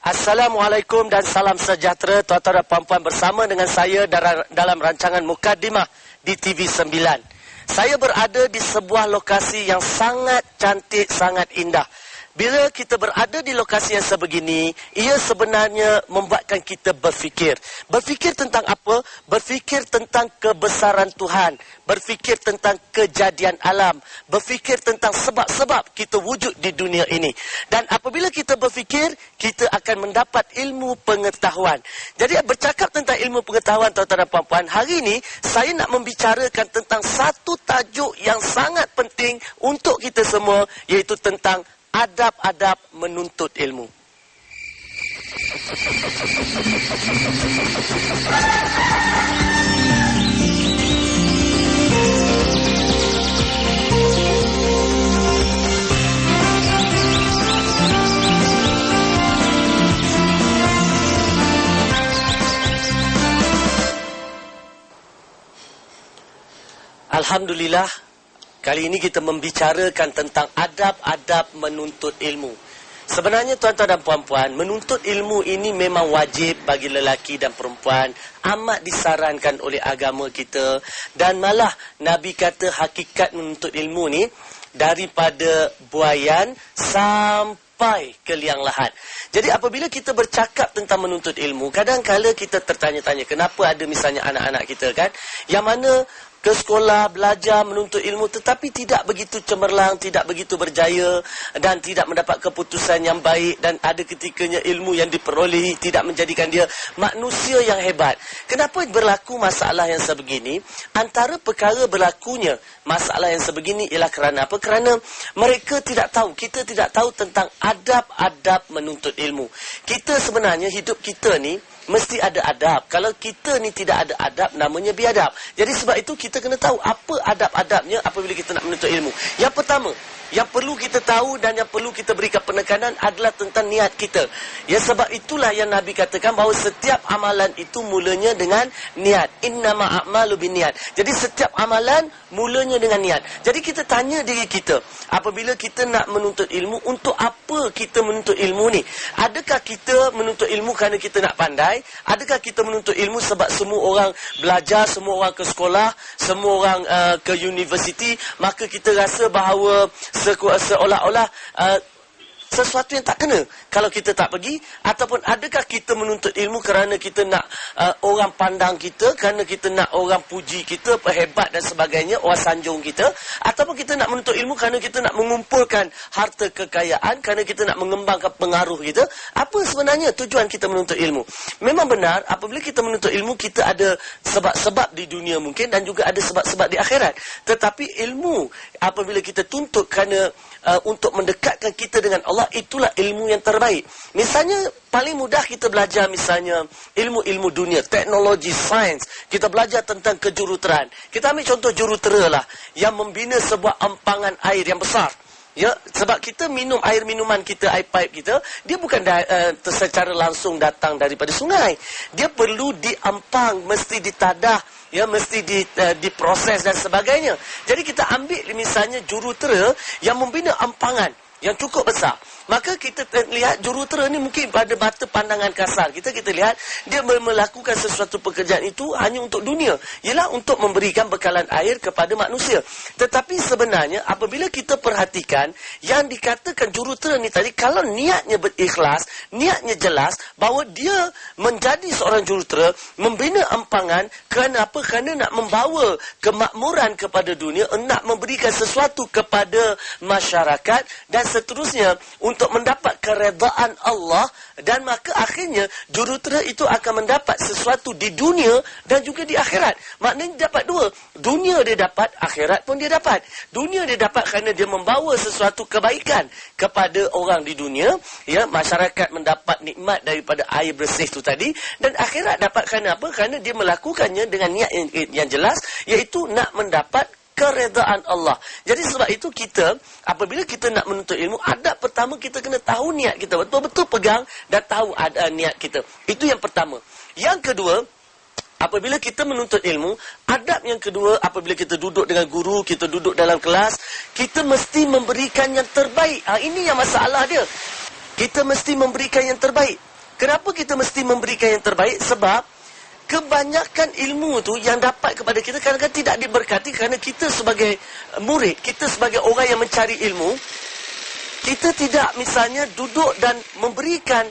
Assalamualaikum dan salam sejahtera tuan-tuan dan puan-puan, bersama dengan saya dalam rancangan Mukaddimah di TV9. Saya berada di sebuah lokasi yang sangat cantik, sangat indah. Bila kita berada di lokasi yang sebegini, ia sebenarnya membuatkan kita berfikir. Berfikir tentang apa? Berfikir tentang kebesaran Tuhan. Berfikir tentang kejadian alam. Berfikir tentang sebab-sebab kita wujud di dunia ini. Dan apabila kita berfikir, kita akan mendapat ilmu pengetahuan. Jadi bercakap tentang ilmu pengetahuan, tuan-tuan dan puan-puan, hari ini saya nak membicarakan tentang satu tajuk yang sangat penting untuk kita semua, iaitu tentang adab-adab menuntut ilmu. Alhamdulillah, kali ini kita membicarakan tentang adab-adab menuntut ilmu. Sebenarnya tuan-tuan dan puan-puan, menuntut ilmu ini memang wajib bagi lelaki dan perempuan, amat disarankan oleh agama kita. Dan malah Nabi kata hakikat menuntut ilmu ni daripada buayan sampai ke liang lahat. Jadi apabila kita bercakap tentang menuntut ilmu, kadang-kala kita tertanya-tanya, kenapa ada misalnya anak-anak kita kan, yang mana ke sekolah, belajar, menuntut ilmu, tetapi tidak begitu cemerlang, tidak begitu berjaya dan tidak mendapat keputusan yang baik, dan ada ketikanya ilmu yang diperolehi tidak menjadikan dia manusia yang hebat. Kenapa berlaku masalah yang sebegini? Antara perkara berlakunya masalah yang sebegini ialah kerana apa? Kerana mereka tidak tahu, kita tidak tahu tentang adab-adab menuntut ilmu. Kita sebenarnya, hidup kita ni mesti ada adab. Kalau kita ni tidak ada adab, namanya biadab. Jadi sebab itu kita kena tahu apa adab-adabnya apabila kita nak menuntut ilmu. Yang pertama, yang perlu kita tahu dan yang perlu kita berikan penekanan adalah tentang niat kita. Ya, sebab itulah yang Nabi katakan bahawa setiap amalan itu mulanya dengan niat. Innama a'malu binniat. Jadi setiap amalan mulanya dengan niat. Jadi kita tanya diri kita, apabila kita nak menuntut ilmu, untuk apa kita menuntut ilmu ni? Adakah kita menuntut ilmu kerana kita nak pandai? Adakah kita menuntut ilmu sebab semua orang belajar, semua orang ke sekolah, semua orang ke universiti, maka kita rasa bahawa seolah-olah sesuatu yang tak kena kalau kita tak pergi? Ataupun adakah kita menuntut ilmu kerana kita nak orang pandang kita, kerana kita nak orang puji kita, hebat dan sebagainya, orang sanjung kita? Ataupun kita nak menuntut ilmu kerana kita nak mengumpulkan harta kekayaan, kerana kita nak mengembangkan pengaruh kita? Apa sebenarnya tujuan kita menuntut ilmu? Memang benar, apabila kita menuntut ilmu, kita ada sebab-sebab di dunia mungkin, dan juga ada sebab-sebab di akhirat. Tetapi ilmu apabila kita tuntut kerana untuk mendekatkan kita dengan Allah, itulah ilmu yang terbaik. Misalnya, paling mudah kita belajar misalnya ilmu-ilmu dunia, teknologi, sains. Kita belajar tentang kejuruteraan. Kita ambil contoh jurutera lah, yang membina sebuah empangan air yang besar. Ya, sebab kita minum air minuman kita, air pipe kita, dia bukan secara langsung datang daripada sungai. Dia perlu diampang, mesti ditadah, ya, mesti diproses dan sebagainya. Jadi kita ambil misalnya jurutera yang membina empangan yang cukup besar. Maka kita lihat jurutera ni mungkin pada mata pandangan kasar kita lihat dia melakukan sesuatu pekerjaan itu hanya untuk dunia, ialah untuk memberikan bekalan air kepada manusia. Tetapi sebenarnya apabila kita perhatikan yang dikatakan jurutera ni tadi, kalau niatnya berikhlas, niatnya jelas bahawa dia menjadi seorang jurutera, membina empangan kerana apa? Kerana nak membawa kemakmuran kepada dunia, nak memberikan sesuatu kepada masyarakat dan seterusnya, untuk mendapat keredaan Allah. Dan maka akhirnya jurutera itu akan mendapat sesuatu di dunia dan juga di akhirat. Maknanya dapat dua. Dunia dia dapat, akhirat pun dia dapat. Dunia dia dapat kerana dia membawa sesuatu kebaikan kepada orang di dunia, ya, masyarakat mendapat nikmat daripada air bersih itu tadi. Dan akhirat dapat kerana apa? Kerana dia melakukannya dengan niat yang jelas, iaitu nak mendapat keredaan Allah. Jadi sebab itu kita, apabila kita nak menuntut ilmu, adab pertama kita kena tahu niat kita, betul-betul pegang dan tahu ada niat kita. Itu yang pertama. Yang kedua, apabila kita menuntut ilmu, adab yang kedua, apabila kita duduk dengan guru, kita duduk dalam kelas, kita mesti memberikan yang terbaik. Ini yang masalah dia. Kita mesti memberikan yang terbaik. Kenapa kita mesti memberikan yang terbaik? Sebab kebanyakan ilmu tu yang dapat kepada kita kadang-kadang tidak diberkati kerana kita sebagai murid, kita sebagai orang yang mencari ilmu, kita tidak misalnya duduk dan memberikan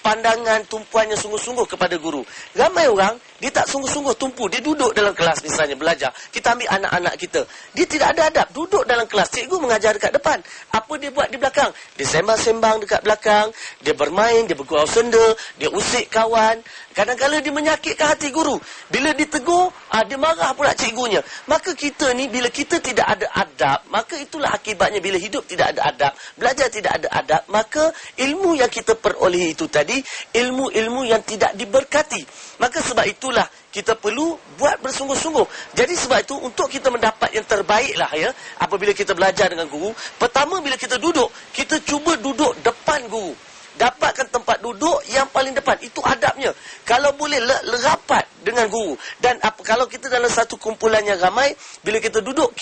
pandangan tumpuan yang sungguh-sungguh kepada guru. Ramai orang, dia tak sungguh-sungguh tumpu. Dia duduk dalam kelas misalnya belajar. Kita ambil anak-anak kita. Dia tidak ada adab. Duduk dalam kelas. Cikgu mengajar dekat depan. Apa dia buat di belakang? Dia sembang-sembang dekat belakang. Dia bermain, dia bergurau senda. Dia usik kawan. Kadang-kadang dia menyakitkan hati guru. Bila ditegur, dia marah pula cikgunya. Maka kita ni, bila kita tidak ada adab, maka itulah akibatnya bila hidup tidak ada adab, belajar tidak ada adab, maka ilmu yang kita peroleh itu tadi, ilmu-ilmu yang tidak diberkati. Maka sebab itulah kita perlu buat bersungguh-sungguh. Jadi sebab itu untuk kita mendapat yang terbaik lah ya, apabila kita belajar dengan guru, pertama bila kita duduk, kita cuba duduk depan guru. Dapatkan tempat duduk yang paling depan. Itu adabnya. Kalau boleh rapat dengan guru. Dan kalau kita dalam satu kumpulan yang ramai, bila kita duduk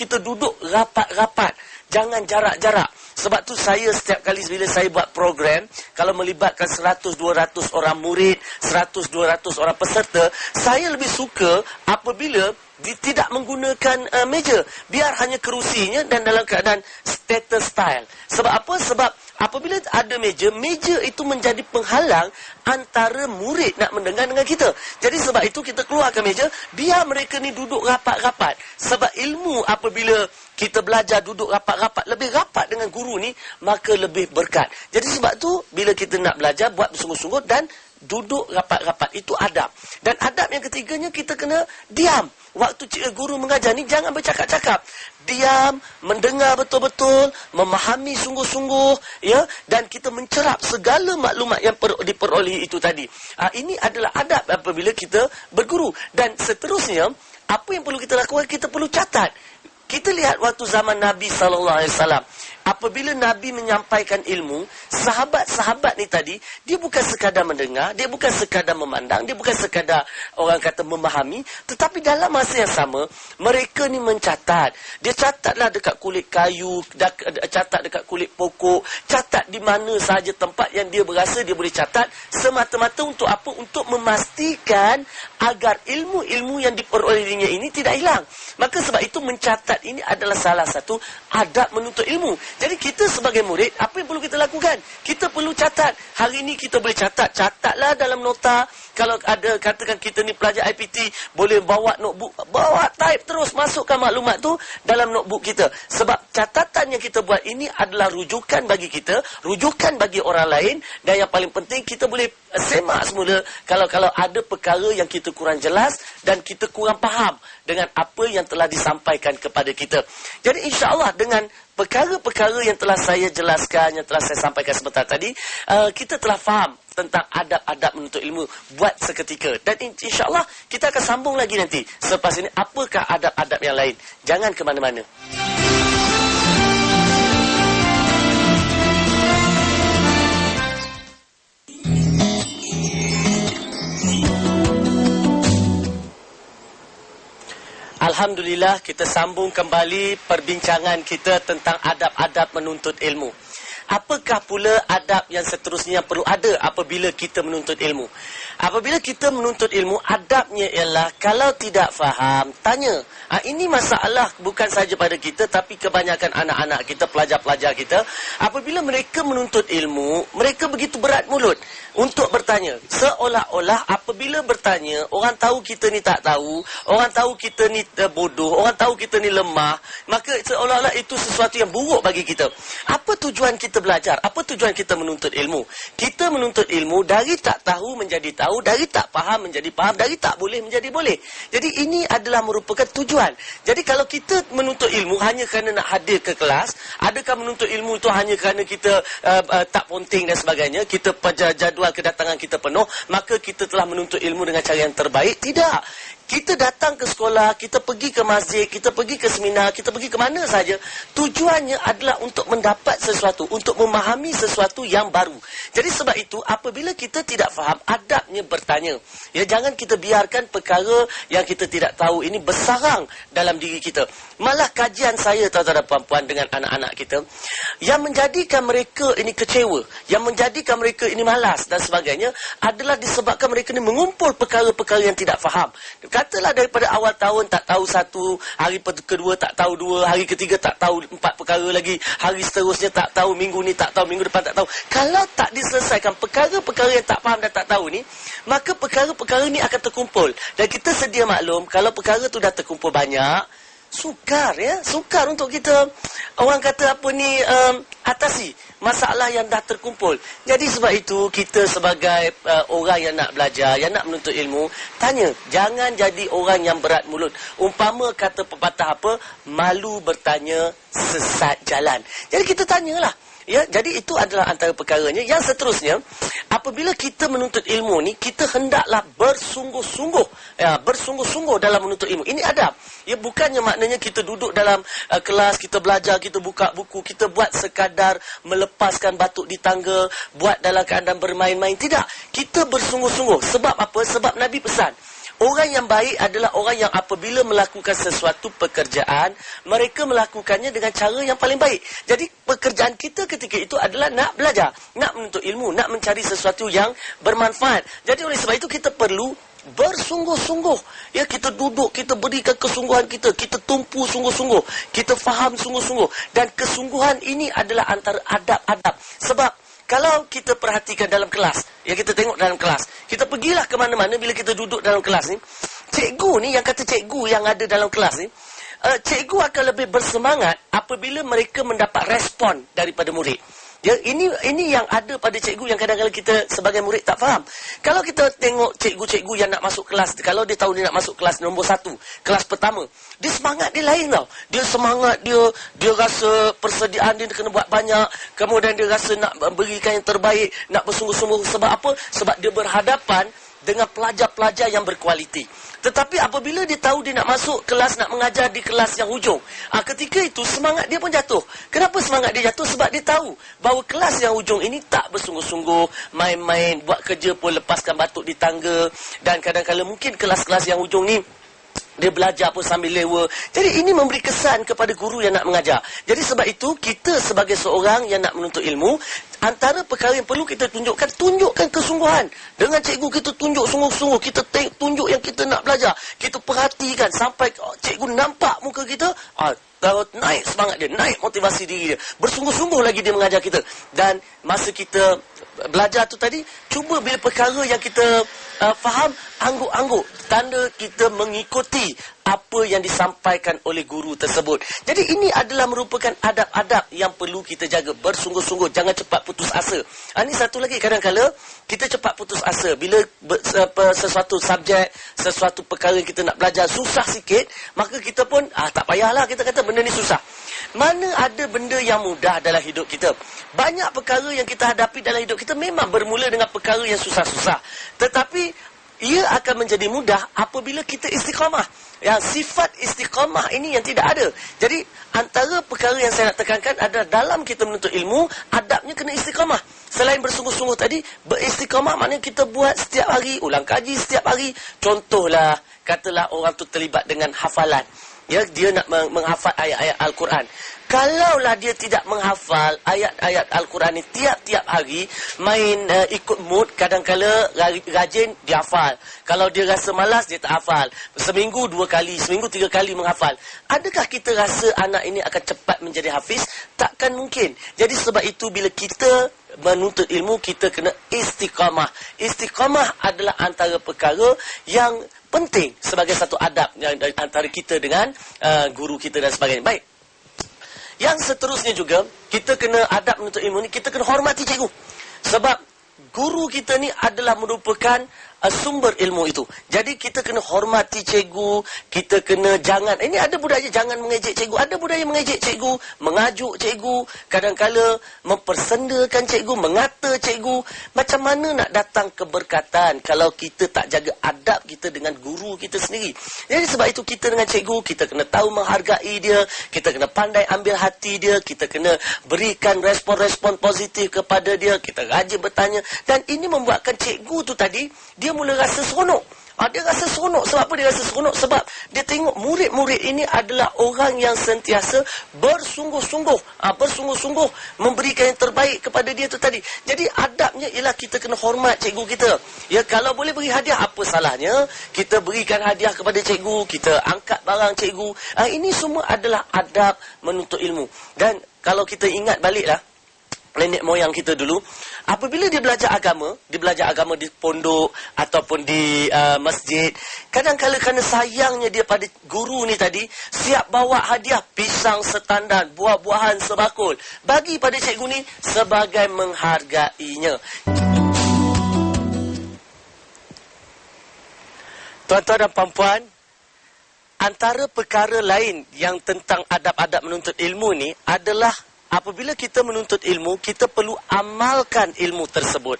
rapat-rapat. Jangan jarak-jarak. Sebab tu saya setiap kali bila saya buat program, kalau melibatkan 100-200 orang murid, 100-200 orang peserta, saya lebih suka apabila tidak menggunakan meja. Biar hanya kerusinya dan dalam keadaan status style. Sebab apa? Sebab apabila ada meja, meja itu menjadi penghalang antara murid nak mendengar dengan kita. Jadi sebab itu kita keluarkan meja, biar mereka ni duduk rapat-rapat. Sebab ilmu apabila kita belajar duduk rapat-rapat, lebih rapat dengan guru ni, maka lebih berkat. Jadi sebab tu, bila kita nak belajar, buat bersungguh-sungguh dan duduk rapat-rapat. Itu adab. Dan adab yang ketiganya, kita kena diam. Waktu guru mengajar ni, jangan bercakap-cakap. Diam, mendengar betul-betul, memahami sungguh-sungguh, ya, dan kita mencerap segala maklumat yang diperolehi itu tadi. Ini adalah adab apabila kita berguru. Dan seterusnya, apa yang perlu kita lakukan? Kita perlu catat. Kita lihat waktu zaman Nabi SAW. Apabila Nabi menyampaikan ilmu, sahabat-sahabat ni tadi, dia bukan sekadar mendengar, dia bukan sekadar memandang, dia bukan sekadar orang kata memahami, tetapi dalam masa yang sama, mereka ni mencatat. Dia catatlah dekat kulit kayu, catat dekat kulit pokok, catat di mana sahaja tempat yang dia berasa dia boleh catat, semata-mata untuk apa? Untuk memastikan agar ilmu-ilmu yang diperolehnya ini tidak hilang. Maka sebab itu mencatat ini adalah salah satu adab menuntut ilmu. Jadi kita sebagai murid, apa yang perlu kita lakukan? Kita perlu catat. Hari ini kita boleh catat. Catatlah dalam nota. Kalau ada, katakan kita ni pelajar IPT, boleh bawa notebook. Bawa type terus, masukkan maklumat tu dalam notebook kita. Sebab catatan yang kita buat ini adalah rujukan bagi kita, rujukan bagi orang lain. Dan yang paling penting, kita boleh semak semula kalau ada perkara yang kita kurang jelas dan kita kurang faham dengan apa yang telah disampaikan kepada kita. Jadi insya-Allah dengan perkara-perkara yang telah saya jelaskan, yang telah saya sampaikan sebentar tadi, kita telah faham tentang adab-adab menuntut ilmu buat seketika. Dan insya-Allah kita akan sambung lagi nanti. Selepas ini, apakah adab-adab yang lain? Jangan ke mana-mana. Alhamdulillah, kita sambung kembali perbincangan kita tentang adab-adab menuntut ilmu. Apakah pula adab yang seterusnya yang perlu ada apabila kita menuntut ilmu? Apabila kita menuntut ilmu, adabnya ialah kalau tidak faham, tanya. Ini masalah bukan sahaja pada kita, tapi kebanyakan anak-anak kita, pelajar-pelajar kita. Apabila mereka menuntut ilmu, mereka begitu berat mulut untuk bertanya. Seolah-olah apabila bertanya, orang tahu kita ni tak tahu, orang tahu kita ni bodoh, orang tahu kita ni lemah, maka seolah-olah itu sesuatu yang buruk bagi kita. Apa tujuan kita belajar? Apa tujuan kita menuntut ilmu? Kita menuntut ilmu dari tak tahu menjadi tahu, dari tak faham menjadi faham, dari tak boleh menjadi boleh. Jadi ini adalah merupakan tujuan. Jadi kalau kita menuntut ilmu hanya kerana nak hadir ke kelas, adakah menuntut ilmu itu hanya kerana kita tak ponting dan sebagainya, kita jadual kedatangan kita penuh, maka kita telah menuntut ilmu dengan cara yang terbaik? Tidak. Kita datang ke sekolah, kita pergi ke masjid, kita pergi ke seminar, kita pergi ke mana saja. Tujuannya adalah untuk mendapat sesuatu, untuk memahami sesuatu yang baru. Jadi sebab itu, apabila kita tidak faham, adabnya bertanya. Ya, jangan kita biarkan perkara yang kita tidak tahu ini bersarang dalam diri kita. Malah kajian saya, tuan-tuan dan puan-puan, dengan anak-anak kita, yang menjadikan mereka ini kecewa, yang menjadikan mereka ini malas dan sebagainya, adalah disebabkan mereka ini mengumpul perkara-perkara yang tidak faham. Katalah daripada awal tahun tak tahu satu, hari kedua tak tahu dua, hari ketiga tak tahu empat perkara lagi, hari seterusnya tak tahu, minggu ni tak tahu, minggu depan tak tahu. Kalau tak diselesaikan perkara-perkara yang tak faham dan tak tahu ni, maka perkara-perkara ni akan terkumpul. Dan kita sedia maklum, kalau perkara tu dah terkumpul banyak, sukar ya, sukar untuk kita, orang kata apa ni, atasi masalah yang dah terkumpul. Jadi sebab itu kita sebagai orang yang nak belajar, yang nak menuntut ilmu, tanya, jangan jadi orang yang berat mulut. Umpama kata pepatah apa, malu bertanya sesat jalan. Jadi kita tanyalah. Ya, jadi itu adalah antara perkaranya. Yang seterusnya, apabila kita menuntut ilmu ni, kita hendaklah bersungguh-sungguh, ya, bersungguh-sungguh dalam menuntut ilmu. Ini adab. Ya, bukannya maknanya kita duduk dalam kelas, kita belajar, kita buka buku, kita buat sekadar melepaskan batuk di tangga, buat dalam keadaan bermain-main. Tidak. Kita bersungguh-sungguh. Sebab apa? Sebab Nabi pesan, orang yang baik adalah orang yang apabila melakukan sesuatu pekerjaan, mereka melakukannya dengan cara yang paling baik. Jadi pekerjaan kita ketika itu adalah nak belajar, nak menuntut ilmu, nak mencari sesuatu yang bermanfaat. Jadi oleh sebab itu kita perlu bersungguh-sungguh. Ya, kita duduk, kita berikan kesungguhan kita, kita tumpu sungguh-sungguh, kita faham sungguh-sungguh. Dan kesungguhan ini adalah antara adab-adab. Sebab kalau kita perhatikan dalam kelas, ya, kita tengok dalam kelas, kita pergilah ke mana-mana bila kita duduk dalam kelas ni, cikgu ni, yang kata cikgu yang ada dalam kelas ni, cikgu akan lebih bersemangat apabila mereka mendapat respon daripada murid. Ya, ini yang ada pada cikgu yang kadang-kadang kita sebagai murid tak faham. Kalau kita tengok cikgu-cikgu yang nak masuk kelas, kalau dia tahu dia nak masuk kelas nombor 1, kelas pertama, dia semangat dia lain tau. Dia semangat, dia rasa persediaan dia kena buat banyak, kemudian dia rasa nak berikan yang terbaik, nak bersungguh-sungguh. Sebab apa? Sebab dia berhadapan dengan pelajar-pelajar yang berkualiti. Tetapi apabila dia tahu dia nak masuk kelas, nak mengajar di kelas yang hujung, ketika itu semangat dia pun jatuh. Kenapa semangat dia jatuh? Sebab dia tahu bahawa kelas yang hujung ini tak bersungguh-sungguh, main-main, buat kerja pun lepaskan batuk di tangga. Dan kadang-kadang mungkin kelas-kelas yang hujung ni, dia belajar pun sambil lewa. Jadi ini memberi kesan kepada guru yang nak mengajar. Jadi sebab itu, kita sebagai seorang yang nak menuntut ilmu, antara perkara yang perlu kita tunjukkan kesungguhan. Dengan cikgu kita tunjuk sungguh-sungguh, kita tunjuk yang kita nak belajar. Kita perhatikan sampai cikgu nampak muka kita, naik semangat dia, naik motivasi diri dia. Bersungguh-sungguh lagi dia mengajar kita. Dan masa kita belajar tu tadi, cuba bila perkara yang kita faham, angguk-angguk, tanda kita mengikuti apa yang disampaikan oleh guru tersebut. Jadi ini adalah merupakan adab-adab yang perlu kita jaga. Bersungguh-sungguh, jangan cepat putus asa. Ini satu lagi, kadang-kadang kita cepat putus asa bila sesuatu subjek, sesuatu perkara yang kita nak belajar susah sikit, maka kita pun tak payahlah, kita kata benda ni susah. Mana ada benda yang mudah dalam hidup kita? Banyak perkara yang kita hadapi dalam hidup kita memang bermula dengan perkara yang susah-susah. Tetapi ia akan menjadi mudah apabila kita istiqamah. Yang sifat istiqamah ini yang tidak ada. Jadi antara perkara yang saya nak tekankan adalah dalam kita menuntut ilmu, adabnya kena istiqamah. Selain bersungguh-sungguh tadi, beristiqamah maknanya kita buat setiap hari, ulang kaji setiap hari. Contohlah, katalah orang tu terlibat dengan hafalan. Ya, dia nak menghafal ayat-ayat Al-Quran. Kalaulah dia tidak menghafal ayat-ayat Al-Quran ni tiap-tiap hari, main ikut mood, kadang-kala rajin dia hafal. Kalau dia rasa malas, dia tak hafal. Seminggu 2 kali, seminggu 3 kali menghafal. Adakah kita rasa anak ini akan cepat menjadi hafiz? Takkan mungkin. Jadi sebab itu bila kita menuntut ilmu, kita kena istiqamah. Istiqamah adalah antara perkara yang penting sebagai satu adab antara kita dengan guru kita dan sebagainya. Baik. Yang seterusnya juga, kita kena adab menuntut ilmu ni, kita kena hormati cikgu. Sebab guru kita ni adalah merupakan sumber ilmu itu. Jadi kita kena hormati cikgu, kita kena jangan, ini ada budaya jangan mengejek cikgu, ada budaya mengejek cikgu, mengajuk cikgu, kadang-kala mempersendakan cikgu, mengata cikgu. Macam mana nak datang keberkatan kalau kita tak jaga adab kita dengan guru kita sendiri? Jadi sebab itu kita dengan cikgu, kita kena tahu menghargai dia, kita kena pandai ambil hati dia, kita kena berikan respon-respon positif kepada dia, kita rajin bertanya. Dan ini membuatkan cikgu tu tadi, dia mula rasa seronok. Dia rasa seronok. Sebab apa dia rasa seronok? Sebab dia tengok murid-murid ini adalah orang yang sentiasa bersungguh-sungguh memberikan yang terbaik kepada dia tu tadi. Jadi adabnya ialah kita kena hormat cikgu kita. Ya, kalau boleh beri hadiah, apa salahnya kita berikan hadiah kepada cikgu, kita angkat barang cikgu. Ini semua adalah adab menuntut ilmu. Dan kalau kita ingat baliklah nenek moyang kita dulu, apabila dia belajar agama di pondok ataupun di masjid, kadang-kala kerana sayangnya dia pada guru ni tadi, siap bawa hadiah pisang setandan, buah-buahan sebakul, bagi pada cikgu ni sebagai menghargainya. Tuan-tuan dan puan-puan, antara perkara lain yang tentang adab-adab menuntut ilmu ni adalah apabila kita menuntut ilmu, kita perlu amalkan ilmu tersebut.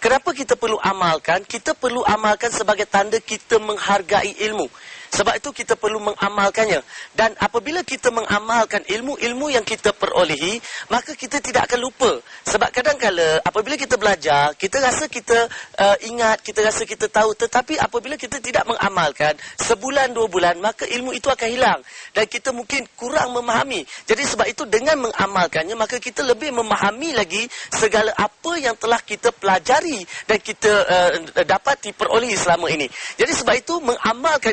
Kenapa kita perlu amalkan? Kita perlu amalkan sebagai tanda kita menghargai ilmu. Sebab itu kita perlu mengamalkannya. Dan apabila kita mengamalkan ilmu-ilmu yang kita perolehi, maka kita tidak akan lupa. Sebab kadang-kala apabila kita belajar, kita rasa kita ingat, kita rasa kita tahu. Tetapi apabila kita tidak mengamalkan, sebulan, 2 bulan, maka ilmu itu akan hilang. Dan kita mungkin kurang memahami. Jadi sebab itu dengan mengamalkannya, maka kita lebih memahami lagi segala apa yang telah kita pelajari dan kita dapati perolehi selama ini. Jadi sebab itu mengamalkan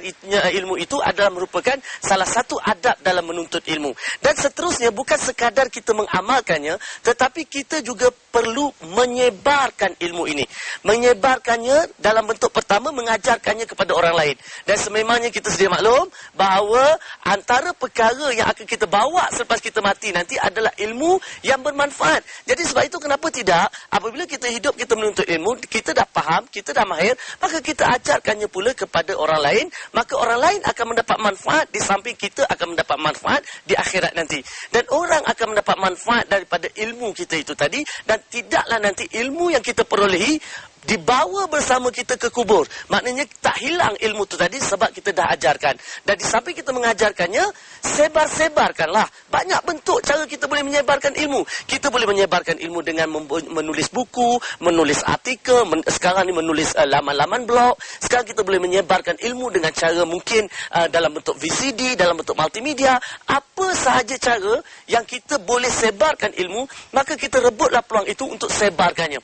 ilmu itu adalah merupakan salah satu adab dalam menuntut ilmu. Dan seterusnya, bukan sekadar kita mengamalkannya, tetapi kita juga perlu menyebarkan ilmu ini. Menyebarkannya dalam bentuk pertama, mengajarkannya kepada orang lain. Dan sememangnya kita sedia maklum bahawa antara perkara yang akan kita bawa selepas kita mati nanti adalah ilmu yang bermanfaat. Jadi sebab itu kenapa tidak, apabila kita hidup, kita menuntut ilmu, kita dah faham, kita dah mahir, maka kita ajarkannya pula kepada orang lain, maka orang lain akan mendapat manfaat, di samping kita akan mendapat manfaat di akhirat nanti. Dan orang akan mendapat manfaat daripada ilmu kita itu tadi, dan tidaklah nanti ilmu yang kita perolehi dibawa bersama kita ke kubur. Maknanya tak hilang ilmu itu tadi sebab kita dah ajarkan. Dan di samping kita mengajarkannya, sebar-sebarkanlah. Banyak bentuk cara kita boleh menyebarkan ilmu. Kita boleh menyebarkan ilmu dengan menulis buku, menulis artikel, sekarang ni menulis laman-laman blog. Sekarang kita boleh menyebarkan ilmu dengan cara mungkin dalam bentuk VCD, dalam bentuk multimedia. Apa sahaja cara yang kita boleh sebarkan ilmu, maka kita rebutlah peluang itu untuk sebarkannya.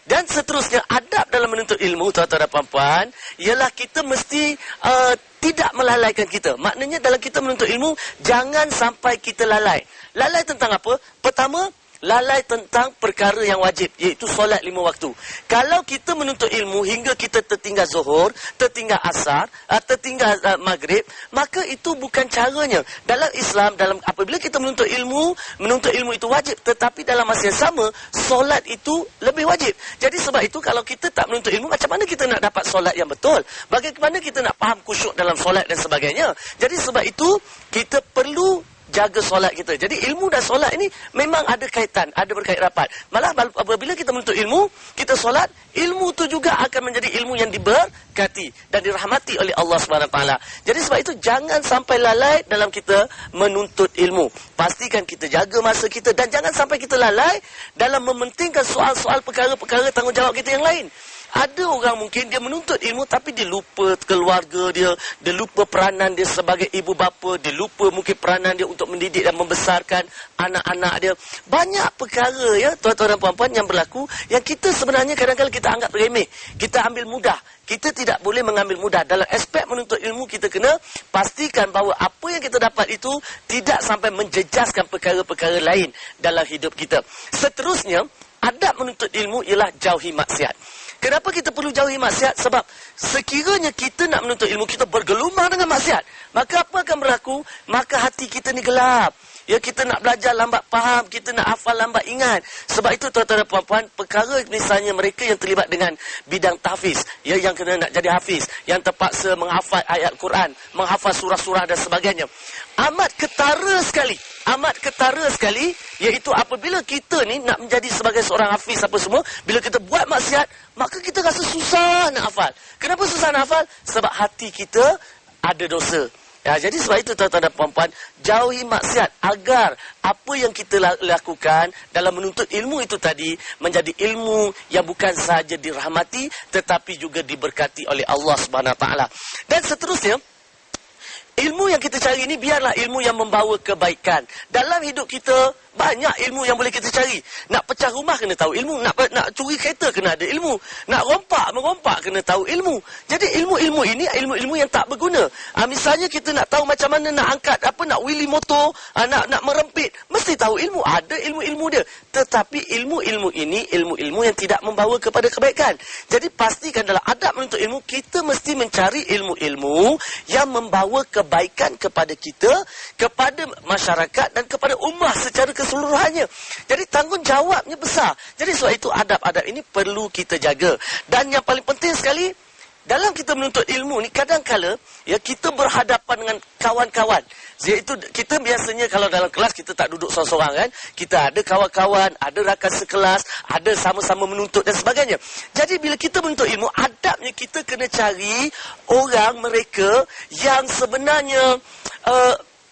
Dan seterusnya, adab dalam menuntut ilmu, tuan-tuan dan puan-puan, ialah kita mesti tidak melalaikan kita. Maknanya dalam kita menuntut ilmu, jangan sampai kita lalai. Lalai tentang apa? Pertama, lalai tentang perkara yang wajib, iaitu solat 5 waktu. Kalau kita menuntut ilmu hingga kita tertinggal zuhur, tertinggal asar, tertinggal maghrib, maka itu bukan caranya. Dalam Islam, apabila kita menuntut ilmu itu wajib. Tetapi dalam masa yang sama, solat itu lebih wajib. Jadi sebab itu, kalau kita tak menuntut ilmu, macam mana kita nak dapat solat yang betul? Bagaimana kita nak faham khusyuk dalam solat dan sebagainya? Jadi sebab itu, kita perlu jaga solat kita. Jadi ilmu dan solat ini memang ada kaitan, ada berkait rapat. Malah apabila kita menuntut ilmu, kita solat, ilmu itu juga akan menjadi ilmu yang diberkati dan dirahmati oleh Allah SWT. Jadi sebab itu jangan sampai lalai dalam kita menuntut ilmu. Pastikan kita jaga masa kita dan jangan sampai kita lalai dalam mementingkan soal-soal perkara-perkara tanggungjawab kita yang lain. Ada orang mungkin dia menuntut ilmu tapi dia lupa keluarga dia lupa peranan dia sebagai ibu bapa, dia lupa mungkin peranan dia untuk mendidik dan membesarkan anak-anak dia. Banyak perkara ya tuan-tuan dan puan-puan yang berlaku yang kita sebenarnya kadang-kadang kita anggap remeh, kita ambil mudah. Kita tidak boleh mengambil mudah. Dalam aspek menuntut ilmu, kita kena pastikan bahawa apa yang kita dapat itu tidak sampai menjejaskan perkara-perkara lain dalam hidup kita. Seterusnya, adab menuntut ilmu ialah jauhi maksiat. Kenapa kita perlu jauhi maksiat? Sebab sekiranya kita nak menuntut ilmu, kita bergelumang dengan maksiat, maka apa akan berlaku? Maka hati kita ni gelap. Ya, kita nak belajar lambat faham, kita nak hafal lambat ingat. Sebab itu tuan-tuan dan puan-puan, perkara misalnya mereka yang terlibat dengan bidang tahfiz, ya, yang kena nak jadi hafiz, yang terpaksa menghafal ayat Quran, menghafal surah-surah dan sebagainya. Amat ketara sekali. Amat ketara sekali, iaitu apabila kita ni nak menjadi sebagai seorang hafiz apa semua, bila kita buat maksiat, maka kita rasa susah nak hafal. Kenapa susah nak hafal? Sebab hati kita ada dosa. Ya, jadi sebab itu tuan-tuan dan puan-puan, jauhi maksiat agar apa yang kita lakukan dalam menuntut ilmu itu tadi menjadi ilmu yang bukan sahaja dirahmati tetapi juga diberkati oleh Allah Subhanahu Wa Taala. Dan seterusnya, ilmu yang kita cari ini biarlah ilmu yang membawa kebaikan. Dalam hidup kita banyak ilmu yang boleh kita cari. Nak pecah rumah kena tahu ilmu, nak curi kereta kena ada ilmu, nak merompak kena tahu ilmu. Jadi ilmu-ilmu ini ilmu-ilmu yang tak berguna. Misalnya kita nak tahu macam mana nak angkat nak wheelie motor, nak merempit, mesti tahu ilmu, ada ilmu-ilmu dia. Tetapi ilmu-ilmu ini ilmu-ilmu yang tidak membawa kepada kebaikan. Jadi pastikan dalam adab menuntut ilmu, kita mesti mencari ilmu-ilmu yang membawa kebaikan kepada kita, kepada masyarakat dan kepada ummah secara keseluruhannya. Jadi tanggungjawabnya besar. Jadi sebab itu adab-adab ini perlu kita jaga. Dan yang paling penting sekali, dalam kita menuntut ilmu ni, kadang-kala ya, kita berhadapan dengan kawan-kawan. Iaitu kita biasanya kalau dalam kelas kita tak duduk seorang-seorang kan. Kita ada kawan-kawan, ada rakan sekelas, ada sama-sama menuntut dan sebagainya. Jadi bila kita menuntut ilmu, adabnya kita kena cari orang mereka yang sebenarnya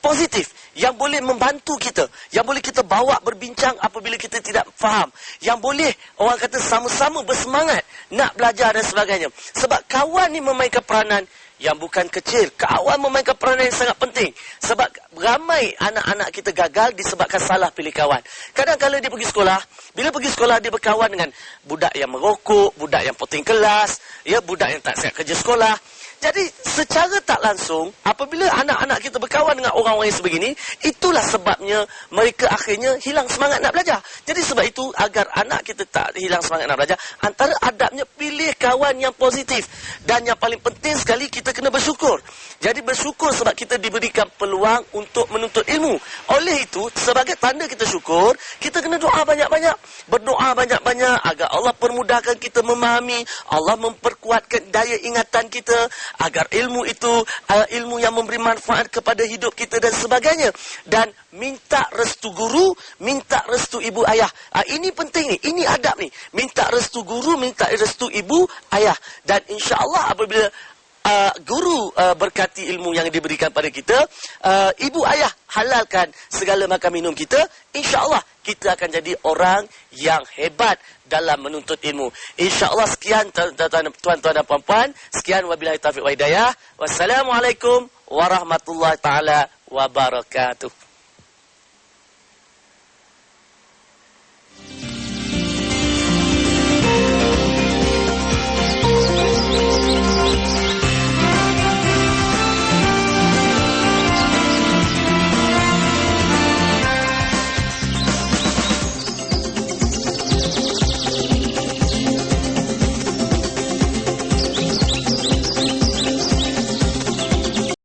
positif, yang boleh membantu kita, yang boleh kita bawa berbincang apabila kita tidak faham, yang boleh orang kata sama-sama bersemangat nak belajar dan sebagainya. Sebab kawan ni memainkan peranan yang bukan kecil. Kawan memainkan peranan yang sangat penting. Sebab ramai anak-anak kita gagal disebabkan salah pilih kawan. Kadang-kadang dia pergi sekolah, bila pergi sekolah dia berkawan dengan budak yang merokok, budak yang poting kelas, ya, budak yang tak siap kerja sekolah. Jadi secara tak langsung, apabila anak-anak kita berkawan dengan orang-orang yang sebegini, itulah sebabnya mereka akhirnya hilang semangat nak belajar. Jadi sebab itu, agar anak kita tak hilang semangat nak belajar, antara adabnya pilih kawan yang positif. Dan yang paling penting sekali, kita kena bersyukur. Jadi bersyukur sebab kita diberikan peluang untuk menuntut ilmu. Oleh itu, sebagai tanda kita syukur, kita kena doa banyak-banyak. Berdoa banyak-banyak agar Allah permudahkan kita memahami, Allah memperkuatkan daya ingatan kita, agar ilmu itu ilmu yang memberi manfaat kepada hidup kita dan sebagainya. Dan minta restu guru, minta restu ibu ayah. Ini penting ni, ini adab ni. Minta restu guru, minta restu ibu ayah. Dan insya-Allah apabila guru berkati ilmu yang diberikan pada kita, ibu ayah halalkan segala makan minum kita, insya-Allah kita akan jadi orang yang hebat dalam menuntut ilmu. InsyaAllah sekian tuan-tuan dan puan-puan. Sekian wabillahi taufiq wa hidayah. Wassalamualaikum warahmatullahi taala wabarakatuh.